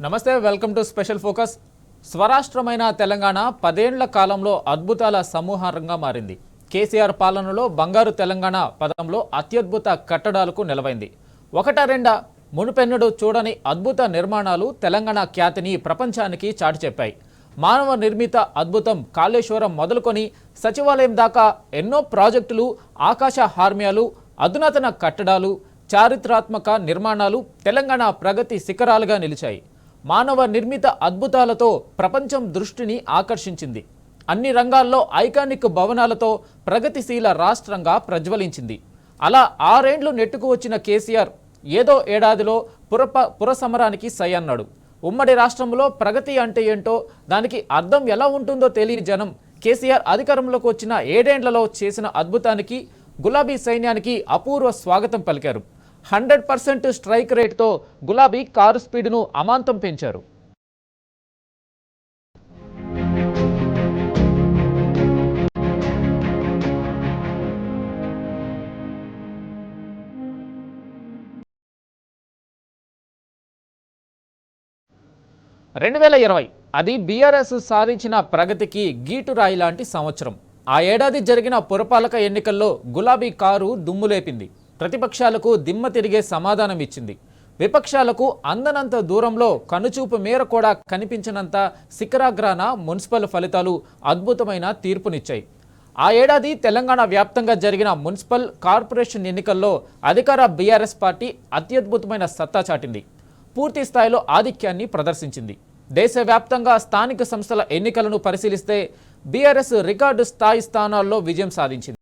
నమస్తే, welcome to special focus. స్వరాష్ట్రమైన తెలంగాణ 10 ఏళ్ల కాలంలో అద్భుతాల సమూహారంగా మారింది. కేసీఆర్ పాలనలో బంగారు తెలంగాణ పదంలో అత్యద్భుత కట్టడాలకు నిలవైంది. ఒకట రెండా మునుపెన్నడూ చూడని అద్భుత నిర్మాణాలు తెలంగాణ ఖ్యాతిని ప్రపంచానికి చాటి చెప్పాయి. మానవ నిర్మిత అద్భుతం కాళేశ్వరం మొదలుకొని సచివాలయం దాకా ఎన్నో ప్రాజెక్టులు, ఆకాశ హార్మ్యాలు, అధునాతన కట్టడాలు, చారిత్రాత్మక నిర్మాణాలు తెలంగాణ ప్రగతి శిఖరాలుగా నిలిచాయి. మానవ నిర్మిత అద్భుతాలతో ప్రపంచం దృష్టిని ఆకర్షించింది. అన్ని రంగాల్లో ఐకానిక్ భవనాలతో ప్రగతిశీల రాష్ట్రంగా ప్రజ్వలించింది. అలా 6 ఏండ్లు నెట్టుకు వచ్చిన కేసీఆర్ ఏదో ఏడాదిలో పురసమరానికి సై అన్నాడు. ఉమ్మడి రాష్ట్రంలో ప్రగతి అంటే ఏంటో, దానికి అర్థం ఎలా ఉంటుందో తెలియని జనం కేసీఆర్ అధికారంలోకి వచ్చిన 7 ఏండ్లలో చేసిన అద్భుతానికి, గులాబీ సైన్యానికి అపూర్వ స్వాగతం పలికారు. 100% స్ట్రైక్ రేట్తో గులాబీ కారు స్పీడ్ను అమాంతం పెంచారు. రెండు 2020 అది బీఆర్ఎస్ సాధించిన ప్రగతికి గీటురాయి లాంటి సంవత్సరం. ఆ ఏడాది జరిగిన పురపాలక ఎన్నికల్లో గులాబీ కారు దుమ్ములేపింది. ప్రతిపక్షాలకు దిమ్మ తిరిగే సమాధానం ఇచ్చింది. విపక్షాలకు అందనంత దూరంలో కనుచూపు మేర కూడా కనిపించినంత శిఖరాగ్రాన మున్సిపల్ ఫలితాలు అద్భుతమైన తీర్పునిచ్చాయి. ఆ ఏడాది తెలంగాణ వ్యాప్తంగా జరిగిన మున్సిపల్ కార్పొరేషన్ ఎన్నికల్లో అధికార బీఆర్ఎస్ పార్టీ అత్యద్భుతమైన సత్తా చాటింది. పూర్తి స్థాయిలో ఆధిక్యాన్ని ప్రదర్శించింది. దేశవ్యాప్తంగా స్థానిక సంస్థల ఎన్నికలను పరిశీలిస్తే బీఆర్ఎస్ రికార్డు స్థాయి స్థానాల్లో విజయం సాధించింది.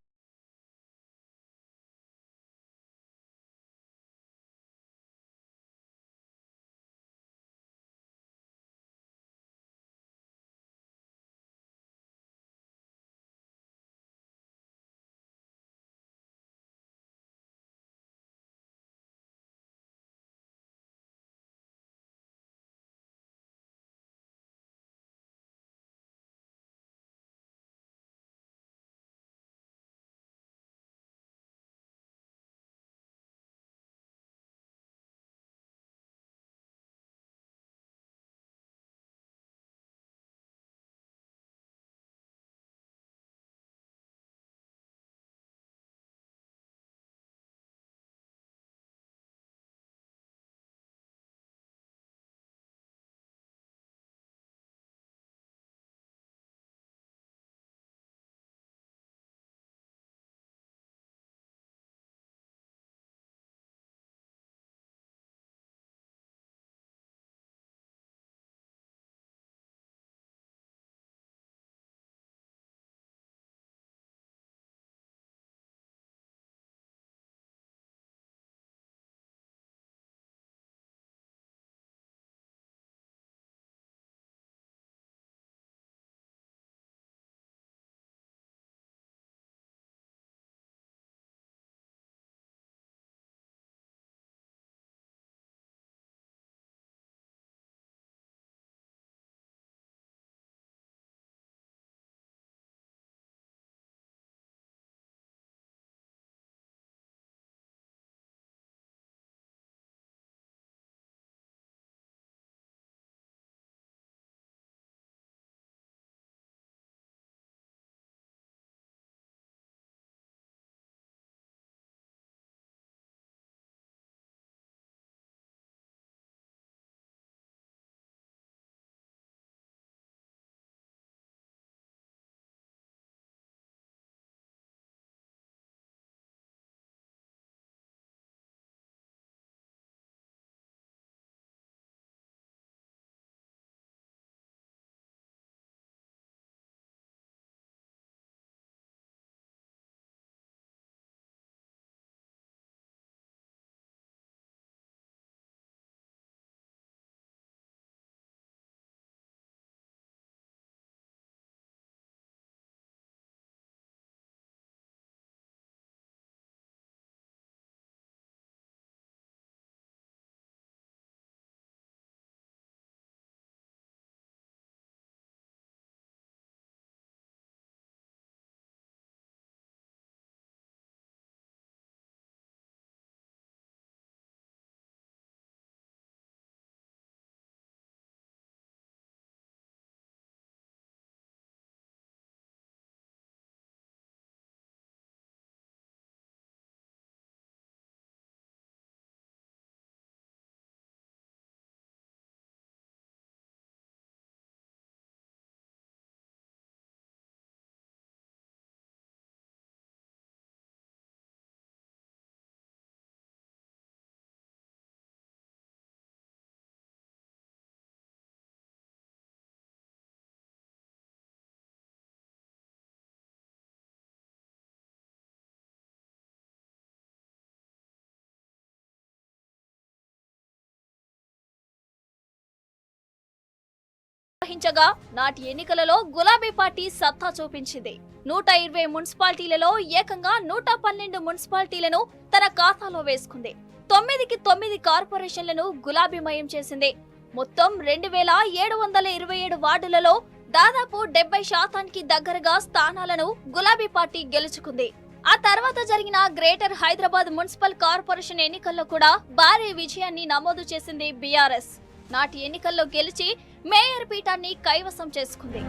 నిర్వహించగా నాటి ఎన్నికలలో గులాబీ పార్టీ సత్తా చూపించింది. 120 మున్సిపాలిటీలలో ఏకంగా 112 మున్సిపాలిటీలను తన ఖాతాలో వేసుకుంది. 9కి 9 కార్పొరేషన్లను గులాబీమయం చేసింది. మొత్తం 2727 వార్డులలో దాదాపు 70% దగ్గరగా స్థానాలను గులాబీ పార్టీ గెలుచుకుంది. ఆ తర్వాత జరిగిన గ్రేటర్ హైదరాబాద్ మున్సిపల్ కార్పొరేషన్ ఎన్నికల్లో కూడా భారీ విజయాన్ని నమోదు చేసింది బీఆర్ఎస్. నాటి ఎన్నికల్లో గెలిచి మేయర్ పీఠాన్ని కైవసం చేసుకుంది.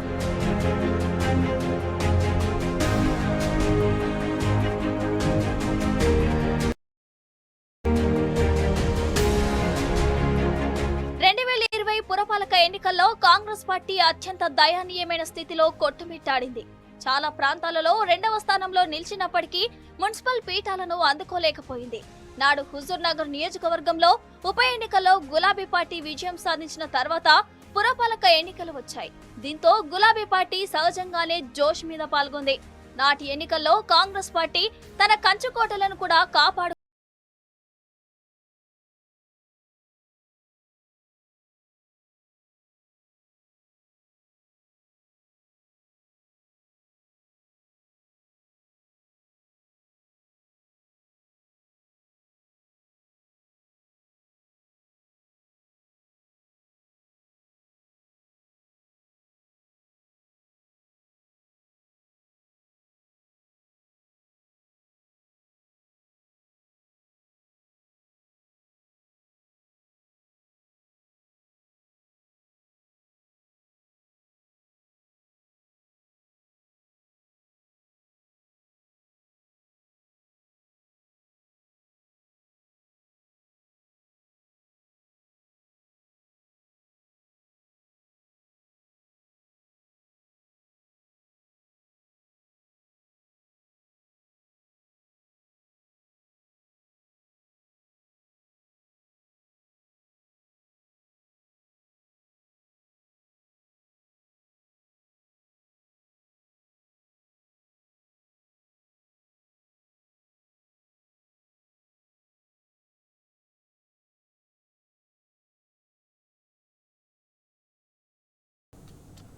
పురపాలక ఎన్నికల్లో కాంగ్రెస్ పార్టీ అత్యంత దయనీయమైన స్థితిలో కొట్టుమిట్టాడింది. చాలా ప్రాంతాలలో 2వ స్థానంలో నిలిచినప్పటికీ మున్సిపల్ పీఠాలను అందుకోలేకపోయింది. నాడు హుజూర్ నగర్ నియోజకవర్గంలో ఉప ఎన్నికల్లో గులాబీ పార్టీ విజయం సాధించిన తర్వాత పురపాలక ఎన్నికలు వచ్చాయి. దీంతో గులాబీ పార్టీ సహజంగానే జోష్ మీద పాల్గొంది. నాటి ఎన్నికల్లో కాంగ్రెస్ పార్టీ తన కంచుకోటలను కూడా కాపాడు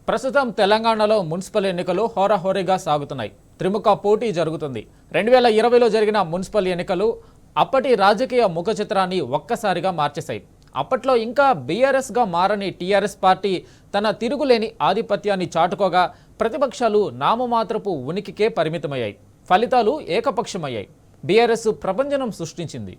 ప్రస్తుతం తెలంగాణలో మున్సిపల్ ఎన్నికలు హోరాహోరీగా సాగుతున్నాయి. త్రిముఖ పోటీ జరుగుతుంది. 2020లో జరిగిన మున్సిపల్ ఎన్నికలు అప్పటి రాజకీయ ముఖ చిత్రాన్ని ఒక్కసారిగా మార్చేశాయి. అప్పట్లో ఇంకా బీఆర్ఎస్గా మారని టీఆర్ఎస్ పార్టీ తన తిరుగులేని ఆధిపత్యాన్ని చాటుకోగా ప్రతిపక్షాలు నామమాత్రపు ఉనికికే పరిమితమయ్యాయి. ఫలితాలు ఏకపక్షమయ్యాయి. బీఆర్ఎస్ ప్రభంజనం సృష్టించింది.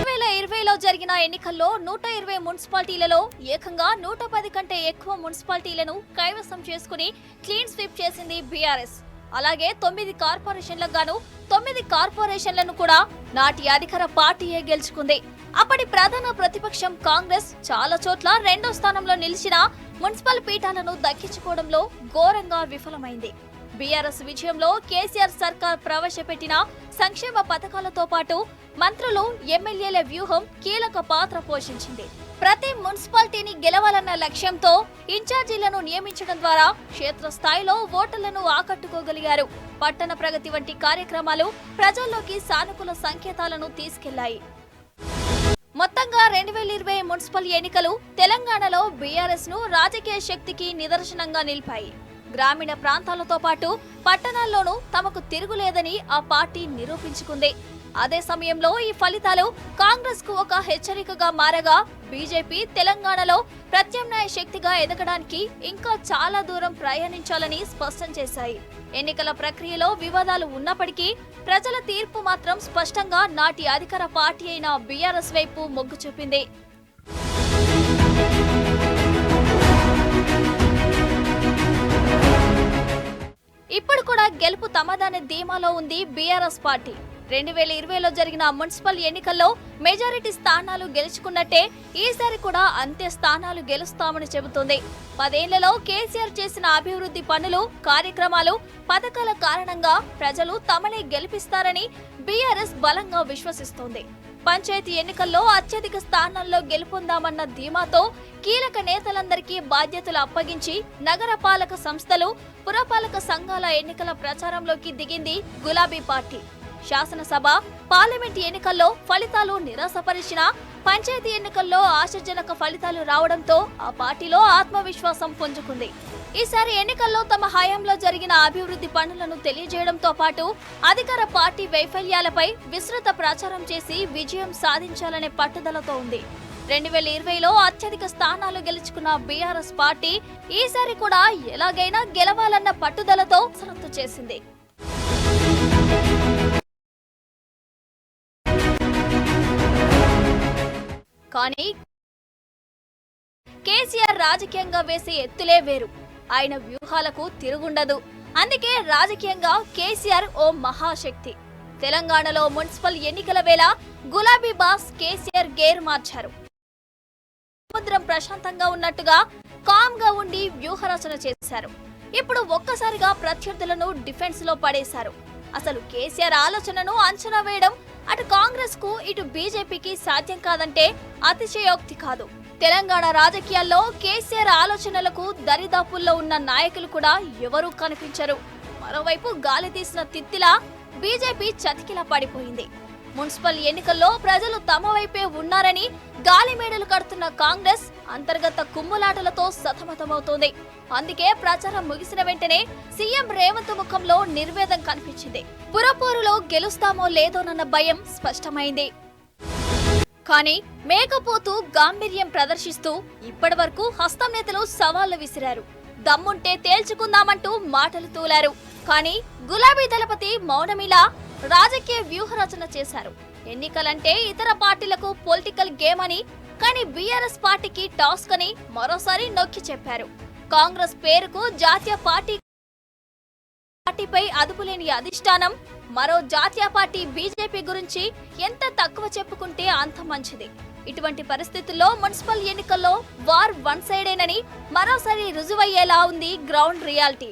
2020లో జరిగిన ఎన్నికల్లో 120 మున్సిపాలిటీలలో ఏకంగా 110 కంటే ఎక్కువ మున్సిపాలిటీలను కైవసం చేసుకుని క్లీన్ స్వీప్ చేసింది బీఆర్ఎస్. అలాగే 9 కార్పొరేషన్లకు గాను 9 కార్పొరేషన్లను కూడా నాటి అధికార పార్టీయే గెలుచుకుంది. అప్పటి ప్రధాన ప్రతిపక్షం కాంగ్రెస్ చాలా చోట్ల 2వ స్థానంలో నిలిచిన మున్సిపల్ పీఠాలను దక్కించుకోవడంలో ఘోరంగా విఫలమైంది. బీఆర్ఎస్ విజయంలో కేసీఆర్ సర్కార్ ప్రవేశపెట్టిన సంక్షేమ పథకాలతో పాటు మంత్రులు, ఎమ్మెల్యేల వ్యూహం కీలక పాత్ర పోషించింది. ప్రతి మున్సిపాలిటీని గెలవాలన్న లక్ష్యంతో ఇన్ఛార్జీలను నియమించడం ద్వారా క్షేత్రస్థాయిలో ఓటర్లను ఆకట్టుకోగలిగారు. పట్టణ ప్రగతి వంటి కార్యక్రమాలు ప్రజల్లోకి సానుకూల సంకేతాలను తీసుకెళ్లాయి. మొత్తంగా 2020 మున్సిపల్ ఎన్నికలు తెలంగాణలో బీఆర్ఎస్ ను రాజకీయ శక్తికి నిదర్శనంగా నిలిపాయి. గ్రామీణ ప్రాంతాలతో పాటు పట్టణాల్లోనూ తమకు తిరుగులేదని ఆ పార్టీ నిరూపించుకుంది. అదే సమయంలో ఈ ఫలితాలు కాంగ్రెస్ కు ఒక హెచ్చరికగా మారగా బీజేపీ తెలంగాణలో ప్రత్యామ్నాయ శక్తిగా ఎదగడానికి ఇంకా చాలా దూరం ప్రయాణించాలని స్పష్టం చేశాయి. ఎన్నికల ప్రక్రియలో వివాదాలు ఉన్నప్పటికీ ప్రజల తీర్పు మాత్రం స్పష్టంగా నాటి అధికార పార్టీ అయిన బీఆర్ఎస్ వైపు మొగ్గు చూపింది. ఇప్పుడు కూడా గెలుపు తమదనే ధీమాలో ఉంది బీఆర్ఎస్ పార్టీ. 2020లో జరిగిన మున్సిపల్ ఎన్నికల్లో మెజారిటీ స్థానాలు గెలుచుకున్నట్టే ఈసారి కూడా అంతే స్థానాలు గెలుస్తామని చెబుతోంది. 10 ఏళ్లలో కేసీఆర్ చేసిన అభివృద్ధి పనులు, కార్యక్రమాలు, పథకాల కారణంగా ప్రజలు తమనే గెలిపిస్తారని బీఆర్ఎస్ బలంగా విశ్వసిస్తోంది. పంచాయతీ ఎన్నికల్లో అత్యధిక స్థానాల్లో గెలుపొందామన్న ధీమాతో కీలక నేతలందరికీ బాధ్యతలు అప్పగించి నగర పాలక సంస్థలు, పురపాలక సంఘాల ఎన్నికల ప్రచారంలోకి దిగింది గులాబీ పార్టీ. శాసనసభ, పార్లమెంట్ ఎన్నికల్లో ఫలితాలు నిరాశపరిచినా పంచాయతీ ఎన్నికల్లో ఆశాజనక ఫలితాలు రావడంతో ఆ పార్టీలో ఆత్మవిశ్వాసం పుంజుకుంది. ఈసారి ఎన్నికల్లో తమ హయాంలో జరిగిన అభివృద్ధి పనులను తెలియజేయడంతో పాటు అధికార పార్టీ వైఫల్యాలపై విస్తృత ప్రచారం చేసి విజయం సాధించాలనే పట్టుదలతో ఉంది. 2020లో అత్యధిక స్థానాలు గెలుచుకున్న బీఆర్ఎస్ పార్టీ ఈసారి కూడా ఎలాగైనా గెలవాలన్న పట్టుదలతో కసరత్తు చేసింది. కానీ కేసీఆర్ రాజకీయంగా వేసే ఎత్తులే వేరు. ఆయన వ్యూహాలకు తిరుగుండదు. అందుకే రాజకీయంగా కేసీఆర్ ఓ మహాశక్తి. తెలంగాణలో మున్సిపల్ ఎన్నికల వేళ గులాబీ బాస్ కేసీఆర్ గేర్ మార్చారు. సముద్రం ప్రశాంతంగా ఉన్నట్టుగా కామ్ గా ఉండి వ్యూహరచన చేశారు. ఇప్పుడు ఒక్కసారిగా ప్రత్యర్థులను డిఫెన్స్ లో పడేశారు. అసలు కేసీఆర్ ఆలోచనను అంచనా వేయడం అటు కాంగ్రెస్ కు ఇటు బీజేపీకి సాధ్యం కాదంటే అతిశయోక్తి కాదు. తెలంగాణ రాజకీయాల్లో కేసీఆర్ ఆలోచనలకు దరిదాపుల్లో ఉన్న నాయకులు కూడా ఎవరూ కనిపించరు. మరోవైపు గాలి తీసిన తిత్తిలా బీజేపీ చతికిలా పడిపోయింది. మున్సిపల్ ఎన్నికల్లో ప్రజలు తమ వైపే ఉన్నారని గాలిమేడలు కడుతున్న కాంగ్రెస్ అంతర్గత కుమ్ములాటలతో సతమతమవుతోంది. అందుకే ప్రచారం ముగిసిన వెంటనే సీఎం రేవంత్ ముఖంలో నిర్వేదం కనిపించింది. పురపోరులో గెలుస్తామో లేదోనన్న భయం స్పష్టమైంది. కానీ మేకపోతూ గాంభీర్యం ప్రదర్శిస్తూ ఇప్పటి వరకు హస్తం నేతలు సవాళ్లు విసిరారు. దమ్ముంటే తేల్చుకుందామంటూ మాటలు తూలారు. కానీ గులాబీ దళపతి మౌనమిలా రాజకీయ వ్యూహరచన చేశారు. ఎన్నికలంటే ఇతర పార్టీలకు పొలిటికల్ గేమ్ అని, కానీ బీఆర్ఎస్ పార్టీకి టాస్క్ అని మరోసారి నొక్కి చెప్పారు. కాంగ్రెస్ పేరుకు జాతీయ పార్టీపై అదుపులేని అధిష్టానం, మరో జాతీయ పార్టీ బీజేపీ గురించి ఎంత తక్కువ చెప్పుకుంటే అంత మంచిది. ఇటువంటి పరిస్థితుల్లో మున్సిపల్ ఎన్నికల్లో వార్ వన్ సైడేనని మరోసారి రుజువయ్యేలా ఉంది గ్రౌండ్ రియాలిటీ.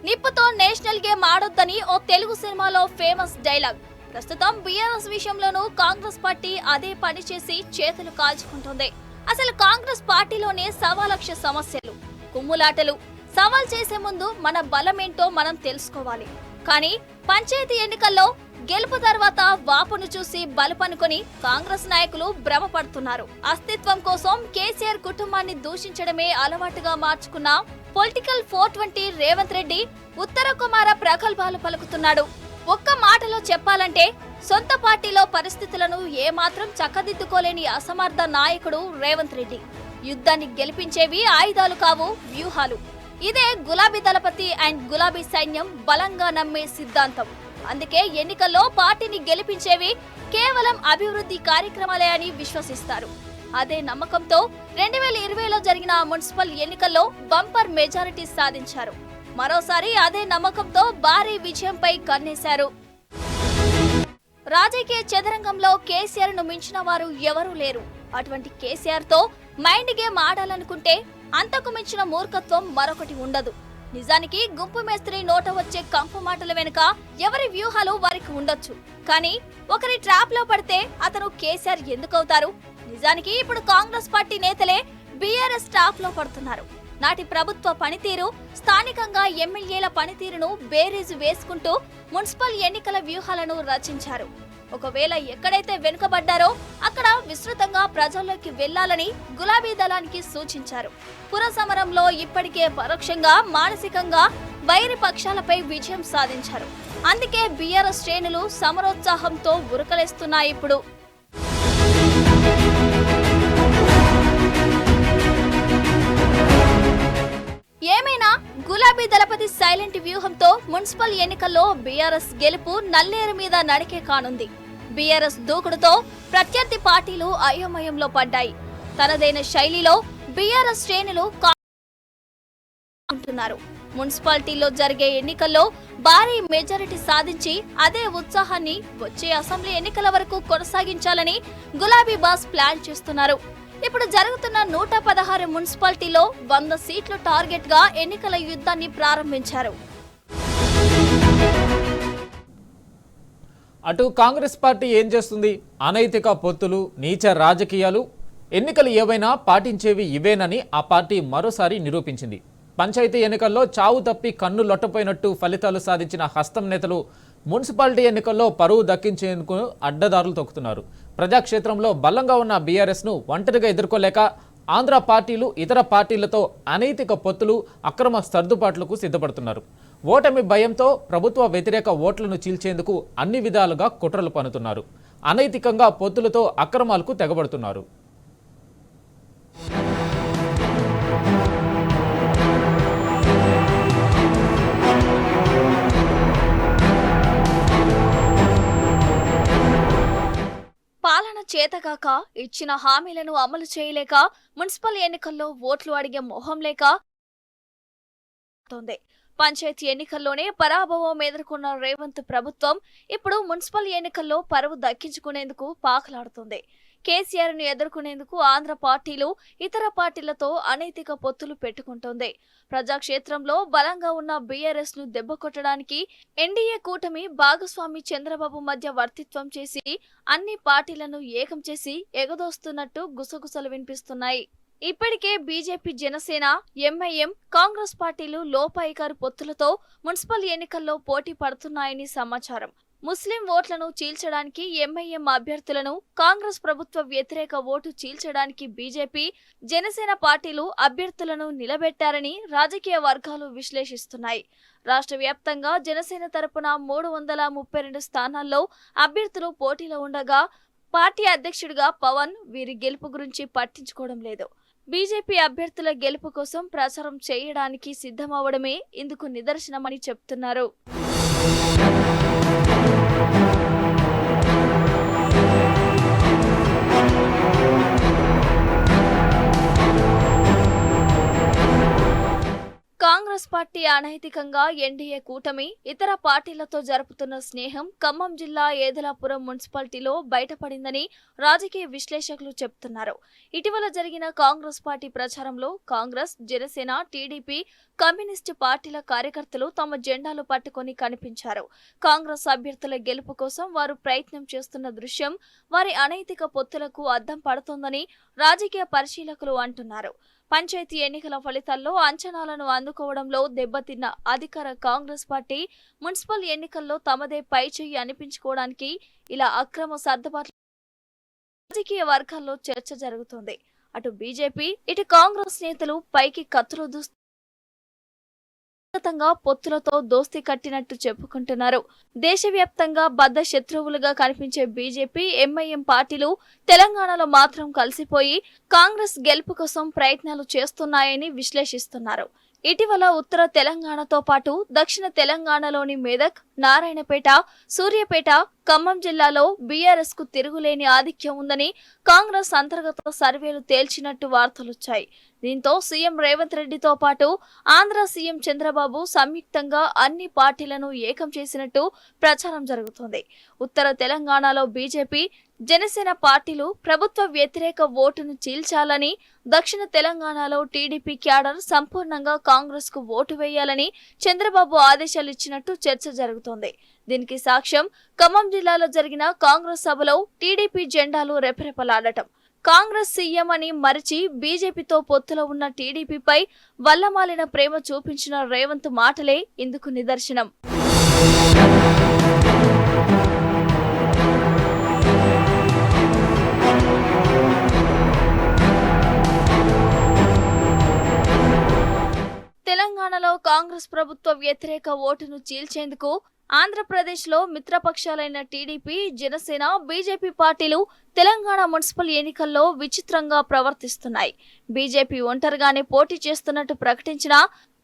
నిప్పుతో నేషనల్ గేమ్ ఆడొద్దని ఓ తెలుగు సినిమాలో ఫేమస్ డైలాగ్. ప్రస్తుతం బీఆర్ఎస్ విషయంలోనూ కాంగ్రెస్ పార్టీ అదే పని చేసి చేతులు కాల్చుకుంటుంది. అసలు కాంగ్రెస్ పార్టీలోనే సవాలక్ష సమస్యలు, కుమ్ములాటలు. సవాల్ చేసే ముందు మన బలమేంటో మనం తెలుసుకోవాలి. కానీ పంచాయతీ ఎన్నికల్లో గెలుపు తర్వాత వాపును చూసి బలపనుకొని కాంగ్రెస్ నాయకులు భ్రమపడుతున్నారు. అస్తిత్వం కోసం కేసీఆర్ కుటుంబాన్ని దూషించడమే అలవాటుగా మార్చుకున్న పొలిటికల్ 420 రేవంత్ రెడ్డి ఉత్తర కుమార ప్రగల్భాలు పలుకుతున్నాడు. ఒక్క మాటలో చెప్పాలంటే సొంత పార్టీలో పరిస్థితులను ఏమాత్రం చక్కదిద్దుకోలేని అసమర్థ నాయకుడు రేవంత్ రెడ్డి. యుద్ధాన్ని గెలిపించేవి ఆయుధాలు కావు, వ్యూహాలు. ఇదే గులాబీ దళపతి అండ్ గులాబీ సైన్యం బలంగా నమ్మే సిద్ధాంతం. అందుకే ఎన్నికల్లో పార్టీని గెలిపించేవి కేవలం అభివృద్ధి కార్యక్రమాలే అని విశ్వసిస్తారు. అదే నమ్మకంతో 2020లో జరిగిన మున్సిపల్ ఎన్నికల్లో బంపర్ మెజారిటీ సాధించారు. మరోసారి అదే నమ్మకంతో భారీ విజయంపై కన్నేశారు. రాజకీయ చదరంగంలో కేసీఆర్ ను మించిన వారు ఎవరూ లేరు. అటువంటి కేసీఆర్ తో మైండ్ గేమ్ ఆడాలనుకుంటే అంతకు మించిన మూర్ఖత్వం మరొకటి ఉండదు. నిజానికి గుంపు మేస్త్రి నోట వచ్చే కంపు మాటల వెనుక ఎవరి వ్యూహాలు వారికి ఉండొచ్చు. కానీ ఒకరి ట్రాప్ లో పడితే అతను కేసీఆర్ ఎందుకవుతారు? నిజానికి ఇప్పుడు కాంగ్రెస్ పార్టీ నేతలే బీఆర్ఎస్ ట్రాప్ లో పడుతున్నారు. నాటి ప్రభుత్వ పనితీరు, స్థానికంగా ఎమ్మెల్యేల పనితీరును బేరీజు వేసుకుంటూ మున్సిపల్ ఎన్నికల వ్యూహాలను రచించారు. ఒకవేళ ఎక్కడైతే వెనుకబడ్డారో అక్కడ విస్తృతంగా ప్రజల్లోకి వెళ్లాలని గులాబీ దళానికి సూచించారు. పురసమరంలో ఇప్పటికే పరోక్షంగా, మానసికంగా వైరి పక్షాలపై విజయం సాధించారు. అందుకే బీఆర్ఎస్ శ్రేణులు సమరోత్సాహంతో ఉరకలేస్తున్నాయి. ఇప్పుడు ఏమైనా గులాబీ దళపతి సైలెంట్ వ్యూహంతో మున్సిపల్ ఎన్నికల్లో బీఆర్ఎస్ గెలుపు నల్లేరు మీద నడికే కానుంది. బీఆర్ఎస్ దూకుడుతో ప్రత్యర్థి పార్టీలు అయోమయంలో పడ్డాయి. తనదైన శైలిలో బీఆర్ఎస్ శ్రేణులు అంటున్నారు. మున్సిపాలిటీలో జరిగే ఎన్నికల్లో భారీ మెజారిటీ సాధించి అదే ఉత్సాహాన్ని వచ్చే అసెంబ్లీ ఎన్నికల వరకు కొనసాగించాలని గులాబీ బాస్ ప్లాన్ చేస్తున్నారు. ఇప్పుడు జరుగుతున్న 116 మున్సిపాలిటీలో 100 సీట్లు టార్గెట్ గా ఎన్నికల యుద్ధాన్ని ప్రారంభించారు. అటు కాంగ్రెస్ పార్టీ ఏం చేస్తుంది? అనైతిక పొత్తులు, నీచ రాజకీయాలు, ఎన్నికలు ఏవైనా పాటించేవి ఇవేనని ఆ పార్టీ మరోసారి నిరూపించింది. పంచాయతీ ఎన్నికల్లో చావు తప్పి కన్ను లొట్టపోయినట్టు ఫలితాలు సాధించిన హస్తం నేతలు మున్సిపాలిటీ ఎన్నికల్లో పరువు దక్కించేందుకు అడ్డదారులు తొక్కుతున్నారు. ప్రజాక్షేత్రంలో బలంగా ఉన్న బీఆర్ఎస్ను ఒంటరిగా ఎదుర్కోలేక ఆంధ్ర పార్టీలు ఇతర పార్టీలతో అనైతిక పొత్తులు అక్రమ సర్దుబాట్లకు సిద్ధపడుతున్నారు. ఓటమి భయంతో ప్రభుత్వ వ్యతిరేక ఓట్లను చీల్చేందుకు అన్ని విధాలుగా కుట్రలు పన్నుతున్నారు. అనైతికంగా పొత్తులతో అక్రమాలకు తెగబడుతున్నారు. పాలన చేతగాక ఇచ్చిన హామీలను అమలు చేయలేక మున్సిపల్ ఎన్నికల్లో ఓట్లు అడిగే మొహం లేక పంచాయతీ ఎన్నికల్లోనే పరాభవం ఎదుర్కొన్న రేవంత్ ప్రభుత్వం ఇప్పుడు మున్సిపల్ ఎన్నికల్లో పరువు దక్కించుకునేందుకు పాకులాడుతుంది. కేసీఆర్ ను ఎదుర్కొనేందుకు ఆంధ్ర పార్టీలు ఇతర పార్టీలతో అనైతిక పొత్తులు పెట్టుకుంటోంది. ప్రజాక్షేత్రంలో బలంగా ఉన్న బీఆర్ఎస్ ను దెబ్బకొట్టడానికి ఎన్డీఏ కూటమి భాగస్వామి చంద్రబాబు మధ్య వర్తిత్వం చేసి అన్ని పార్టీలను ఏకం చేసి ఎగదోస్తున్నట్టు గుసగుసలు వినిపిస్తున్నాయి. ఇప్పటికే బీజేపీ, జనసేన, ఎంఐఎం, కాంగ్రెస్ పార్టీలు లోపాయికారు పొత్తులతో మున్సిపల్ ఎన్నికల్లో పోటీ పడుతున్నాయని సమాచారం. ముస్లిం ఓట్లను చీల్చడానికి ఎంఐఎం అభ్యర్థులను, కాంగ్రెస్ ప్రభుత్వ వ్యతిరేక ఓటు చీల్చడానికి బీజేపీ, జనసేన పార్టీలు అభ్యర్థులను నిలబెట్టారని రాజకీయ వర్గాలు విశ్లేషిస్తున్నాయి. రాష్ట్ర వ్యాప్తంగా జనసేన తరపున 332 స్థానాల్లో అభ్యర్థులు పోటీలో ఉండగా పార్టీ అధ్యక్షుడిగా పవన్ వీరి గెలుపు గురించి పట్టించుకోవడం లేదు. బీజేపీ అభ్యర్థుల గెలుపు కోసం ప్రచారం చేయడానికి సిద్ధమవడమే ఇందుకు నిదర్శనమని చెప్తున్నారు. కాంగ్రెస్ పార్టీ అనైతికంగా ఎన్డీఏ కూటమి ఇతర పార్టీలతో జరుపుతున్న స్నేహం ఖమ్మం జిల్లా ఏదలాపురం మున్సిపాలిటీలో బయటపడిందని రాజకీయ విశ్లేషకులు చెబుతున్నారు. ఇటీవల జరిగిన కాంగ్రెస్ పార్టీ ప్రచారంలో కాంగ్రెస్, జనసేన, టీడీపీ, కమ్యూనిస్టు పార్టీల కార్యకర్తలు తమ జెండాలు పట్టుకొని కనిపించారు. కాంగ్రెస్ అభ్యర్థుల గెలుపు కోసం వారు ప్రయత్నం చేస్తున్న దృశ్యం వారి అనైతిక పొత్తులకు అద్దం పడుతోందని రాజకీయ పరిశీలకులు అంటున్నారు. పంచాయతీ ఎన్నికల ఫలితాల్లో అంచనాలను అందుకోవడంలో దెబ్బతిన్న అధికార కాంగ్రెస్ పార్టీ మున్సిపల్ ఎన్నికల్లో తమదే పైచేయి అనిపించుకోవడానికి ఇలా అక్రమ సర్దుబాట్లు రాజకీయ వర్గాల్లో చర్చ జరుగుతోంది. అటు బీజేపీ, ఇటు కాంగ్రెస్ నేతలు పైకి కత్తులు పొత్తులతో దోస్తీ కట్టినట్టు చెప్పుకుంటున్నారు. దేశవ్యాప్తంగా బద్ద శత్రువులుగా కనిపించే బీజేపీ, ఎంఐఎం పార్టీలు తెలంగాణలో మాత్రం కలిసిపోయి కాంగ్రెస్ గెలుపు కోసం ప్రయత్నాలు చేస్తున్నాయని విశ్లేషిస్తున్నారు. ఇటీవల ఉత్తర తెలంగాణతో పాటు దక్షిణ తెలంగాణలోని మెదక్, నారాయణపేట, సూర్యాపేట, ఖమ్మం జిల్లాలో బీఆర్ఎస్ కు తిరుగులేని ఆధిక్యం ఉందని కాంగ్రెస్ అంతర్గత సర్వేలు తేల్చినట్టు వార్తలొచ్చాయి. దీంతో సీఎం రేవంత్ రెడ్డితో పాటు ఆంధ్ర సీఎం చంద్రబాబు సంయుక్తంగా అన్ని పార్టీలను ఏకం చేసినట్టు ప్రచారం జరుగుతోంది. ఉత్తర తెలంగాణలో బీజేపీ, జనసేన పార్టీలు ప్రభుత్వ వ్యతిరేక ఓటును చీల్చాలని, దక్షిణ తెలంగాణలో టీడీపీ క్యాడర్ సంపూర్ణంగా కాంగ్రెస్ కు ఓటు వేయాలని చంద్రబాబు ఆదేశాలు ఇచ్చినట్టు చర్చ జరుగుతోంది. దీనికి సాక్ష్యం ఖమ్మం జిల్లాలో జరిగిన కాంగ్రెస్ సభలో టీడీపీ జెండాలు రెపరెపలాడటం. కాంగ్రెస్ సీఎం అని మరిచి బీజేపీతో పొత్తులో ఉన్న టీడీపీపై వల్లమాలిన ప్రేమ చూపించిన రేవంత్ మాటలే ఇందుకు నిదర్శనం. తెలంగాణలో కాంగ్రెస్ ప్రభుత్వ వ్యతిరేక ఓటును చీల్చేందుకు ఆంధ్రప్రదేశ్లో మిత్రపక్షాలైన టీడీపీ, జనసేన, బీజేపీ పార్టీలు తెలంగాణ మున్సిపల్ ఎన్నికల్లో విచిత్రంగా ప్రవర్తిస్తున్నాయి. బీజేపీ ఒంటరిగానే పోటీ చేస్తున్నట్టు ప్రకటించిన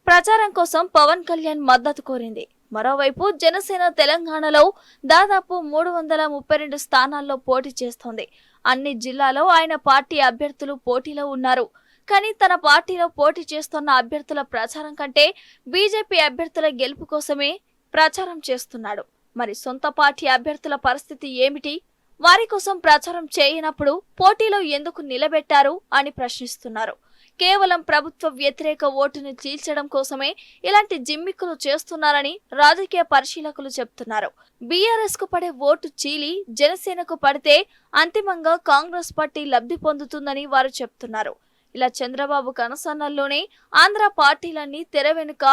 ప్రచారం కోసం పవన్ కళ్యాణ్ మద్దతు కోరింది. మరోవైపు జనసేన తెలంగాణలో దాదాపు 332 స్థానాల్లో పోటీ చేస్తోంది. అన్ని జిల్లాలో ఆయన పార్టీ అభ్యర్థులు పోటీలో ఉన్నారు. కానీ తన పార్టీలో పోటీ చేస్తున్న అభ్యర్థుల ప్రచారం కంటే బీజేపీ అభ్యర్థుల గెలుపు కోసమే ప్రచారం చేస్తున్నాడు. మరి సొంత పార్టీ అభ్యర్థుల పరిస్థితి ఏమిటి? వారి కోసం ప్రచారం చేయనప్పుడు పోటీలో ఎందుకు నిలబెట్టారు అని ప్రశ్నిస్తున్నారు. కేవలం ప్రభుత్వ వ్యతిరేక ఓటును చీల్చడం కోసమే ఇలాంటి జిమ్మిక్కులు చేస్తున్నారని రాజకీయ పరిశీలకులు చెప్తున్నారు. బీఆర్ఎస్ కు పడే ఓటు చీలి జనసేనకు పడితే అంతిమంగా కాంగ్రెస్ పార్టీ లబ్ధి పొందుతుందని వారు చెప్తున్నారు. ఇలా చంద్రబాబు కనసన్నల్లోనే ఆంధ్ర పార్టీలన్నీ తెర వెనుక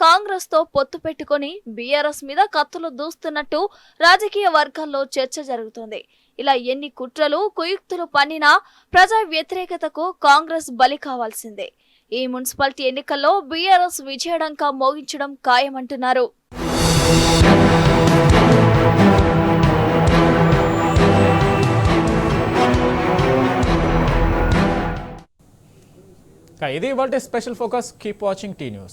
కాంగ్రెస్ తో పొత్తు పెట్టుకుని బీఆర్ఎస్ మీద కత్తులు దూస్తున్నట్టు రాజకీయ వర్గాల్లో చర్చ జరుగుతోంది. ఇలా ఎన్ని కుట్రలు కుయుక్తులు పన్నినా ప్రజా వ్యతిరేకతకు కాంగ్రెస్ బలి కావాల్సిందే. ఈ మున్సిపాలిటీ ఎన్నికల్లో బీఆర్ఎస్ విజయడంకా మోగించడం ఖాయమంటున్నారు. ఇది ఇవాల్టి special focus. Keep watching tea news.